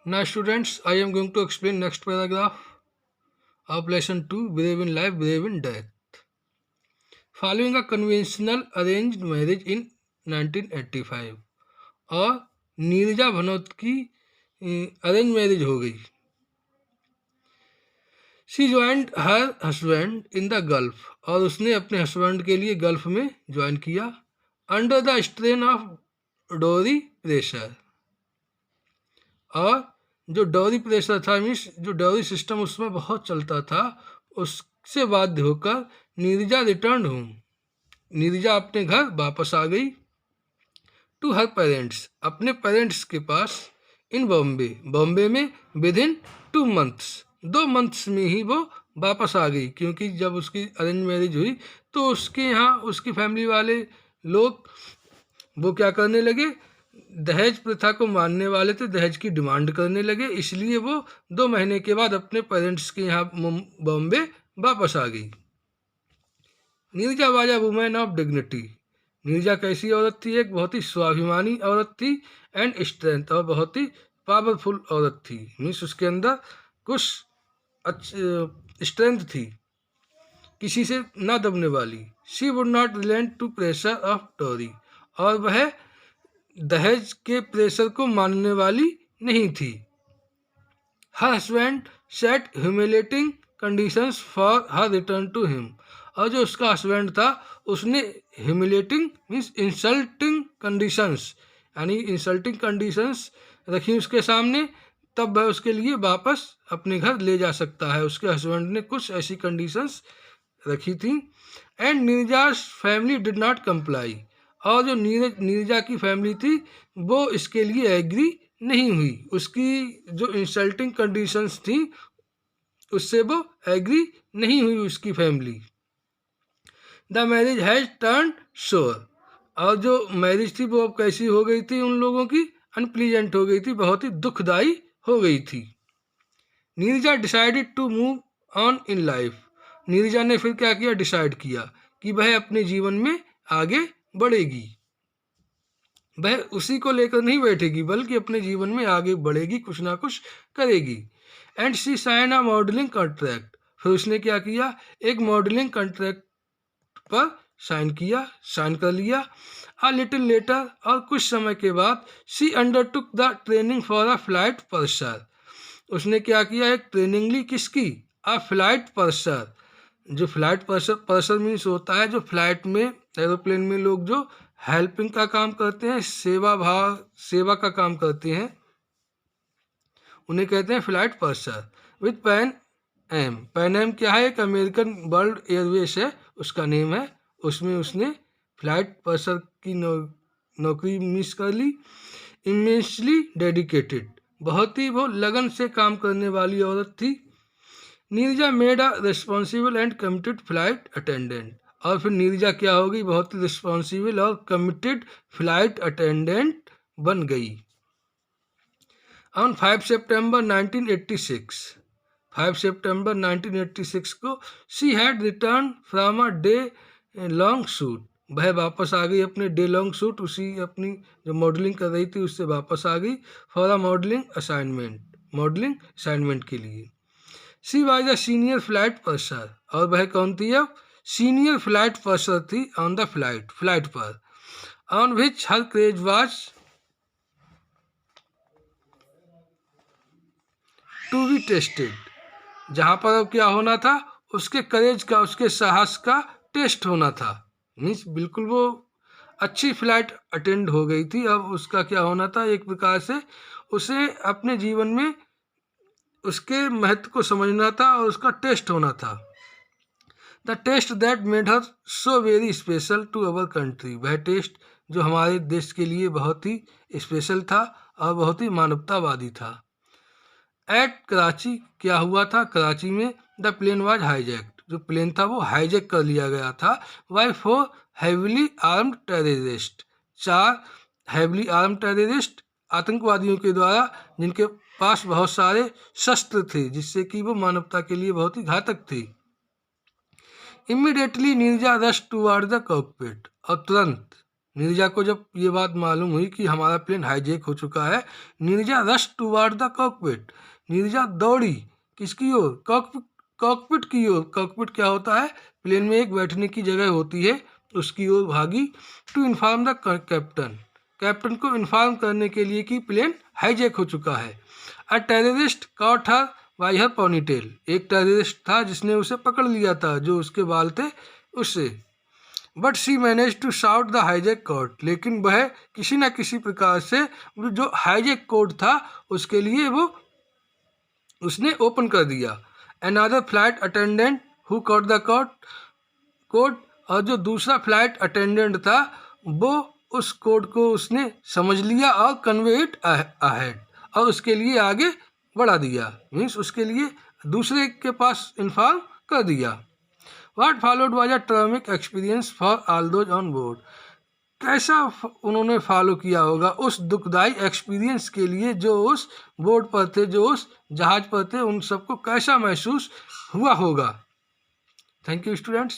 Now, students, I am going to explain next paragraph of lesson 2 Brave in Life, Brave in Death. Following a conventional arranged marriage in 1985 और नीरजा भनोत की arrange marriage हो गई. She joined her husband in the gulf और उसने अपने husband के लिए gulf में ज्वाइन किया. अंडर द स्ट्रेन ऑफ डोरी प्रेशर, और जो डॉरी प्रेशर था मीन्स जो डॉरी सिस्टम उसमें बहुत चलता था, उससे बाध्य होकर नीरजा रिटर्न होम. नीरजा अपने घर वापस आ गई. टू हर पेरेंट्स, अपने पेरेंट्स के पास. इन बॉम्बे, बॉम्बे में विद इन 2 months, 2 months में ही वो वापस आ गई. क्योंकि जब उसकी अरेंज मैरिज हुई तो उसके यहाँ उसकी फैमिली वाले लोग वो क्या करने लगे, दहेज प्रथा को मानने वाले थे, दहेज की डिमांड करने लगे. इसलिए वो 2 महीने के बाद अपने पेरेंट्स के यहाँ बॉम्बे वापस आ गई. Neerja was a women of dignity. Neerja कैसी औरत थी? एक बहुत ही स्वाभिमानी औरत थी. एंड स्ट्रेंथ, और बहुत ही पावरफुल औरत थी. मीन्स उसके अंदर कुछ स्ट्रेंथ थी, किसी से ना दबने वाली. She would not relent to pressure of dowry, और वह दहेज के प्रेशर को मानने वाली नहीं थी. Her husband set humiliating conditions for her return to him, और जो उसका हस्बैंड था उसने ह्यूमिलेटिंग मीन्स इंसल्टिंग कंडीशंस, यानी इंसल्टिंग कंडीशंस रखी उसके सामने, तब वह उसके लिए वापस अपने घर ले जा सकता है. उसके हस्बैंड ने कुछ ऐसी कंडीशंस रखी थी. And Neerja's family did not comply, और जो नीरजा की फैमिली थी वो इसके लिए एग्री नहीं हुई. उसकी जो इंसल्टिंग कंडीशंस थी उससे वो एग्री नहीं हुई उसकी family. The marriage has turn सोर, और जो मैरिज थी वो अब कैसी हो गई थी उन लोगों की? अनप्लीजेंट हो गई थी, बहुत ही दुखदाई हो गई थी. Neerja decided to move on in life. Neerja ने फिर क्या किया? डिसाइड किया कि वह अपने जीवन में आगे बढ़ेगी. वह उसी को लेकर नहीं बैठेगी बल्कि अपने जीवन में आगे बढ़ेगी, कुछ ना कुछ करेगी. And she sign a modelling contract. फिर उसने क्या किया? एक मॉडलिंग कॉन्ट्रैक्ट पर साइन कर लिया. अ लिटिल लेटर, और कुछ समय के बाद, she undertook the training for a flight purser. उसने क्या किया? एक ट्रेनिंग ली. किसकी? A flight purser. जो फ्लाइट पर्सर मीन्स होता है जो फ्लाइट में, एरोप्लेन में लोग जो हेल्पिंग का काम करते हैं, सेवा का काम करते हैं, उन्हें कहते हैं flight purser. With Pan Am. Pan Am क्या है? एक अमेरिकन वर्ल्ड एयरवेज है, उसका नेम है. उसमें उसने फ्लाइट पर्सर की नौकरी मिस कर ली. इमेंसली डेडिकेटेड, बहुत ही वो लगन से काम करने वाली औरत थी. Neerja made a responsible and committed flight attendant, और फिर नीरजा क्या हो गई? बहुत ही रिस्पॉन्सिबल और कमिटेड फ्लाइट अटेंडेंट बन गई. ऑन 5 सितंबर 1986, 5 सितंबर 1986 को she had return from a day long shoot. वह वापस आ गई अपने डे लॉन्ग शूट, उसी अपनी जो मॉडलिंग कर रही थी उससे वापस आ गई. फॉर अ मॉडलिंग असाइनमेंट के लिए. She was a senior flight purser, और वह कौन थी? अब सीनियर फ्लाइट पर्सर थी ऑन द फ्लाइट पर. On which her craze was to be tested. जहाँ पर अब क्या होना था? उसके करेज का, उसके साहस का टेस्ट होना था. मीन्स बिल्कुल वो अच्छी फ्लाइट अटेंड हो गई थी. अब उसका क्या होना था? एक प्रकार से उसे अपने जीवन में उसके महत्व को समझना था और उसका टेस्ट होना था. The test that made her so very special to our country. वह टेस्ट जो हमारे देश के लिए बहुत ही स्पेशल था और बहुत ही मानवतावादी था. एट कराची क्या हुआ था? कराची में द प्लेन वाज हाईजैक्ड. जो प्लेन था वो हाईजैक कर लिया गया था. By 4 heavily armed terrorist. 4 heavily armed terrorist, आतंकवादियों के द्वारा, जिनके पास बहुत सारे शस्त्र थे, जिससे कि वो मानवता के लिए बहुत ही घातक थे. Immediately Neerja rush toward the cockpit, और तुरंत नीरजा को जब ये बात मालूम हुई कि हमारा प्लेन हाईजैक हो चुका है, Neerja rush toward the cockpit, Neerja दौड़ी किसकी ओर? कॉकपिट की ओर। कॉकपिट क्या होता है? प्लेन में एक बैठने की जगह होती है, उसकी ओर भागी। To inform the captain, captain को इन्फॉर्म करने के लिए कि प्लेन हाईजैक हो चुका है। A terrorist caught her by her ponytail, एक टेररिस्ट था जिसने उसे पकड़ लिया था, जो उसके बाल थे उससे। But she manage to shout the hijack code, लेकिन वह किसी न किसी प्रकार से जो हाईजैक कोड था उसके लिए वो उसने ओपन कर दिया। Another flight attendant who caught the code, और जो दूसरा फ्लाइट अटेंडेंट था वो उस कोड को उसने समझ लिया और कन्वे इट अहेड, और उसके लिए आगे बढ़ा दिया, मीन्स उसके लिए दूसरे के पास इन्फॉर्म कर दिया। What followed was a traumatic experience for all those on board. कैसा उन्होंने फॉलो किया होगा उस दुखदाई एक्सपीरियंस के लिए जो उस बोर्ड पर थे, जो उस जहाज पर थे, उन सबको कैसा महसूस हुआ होगा। Thank you students.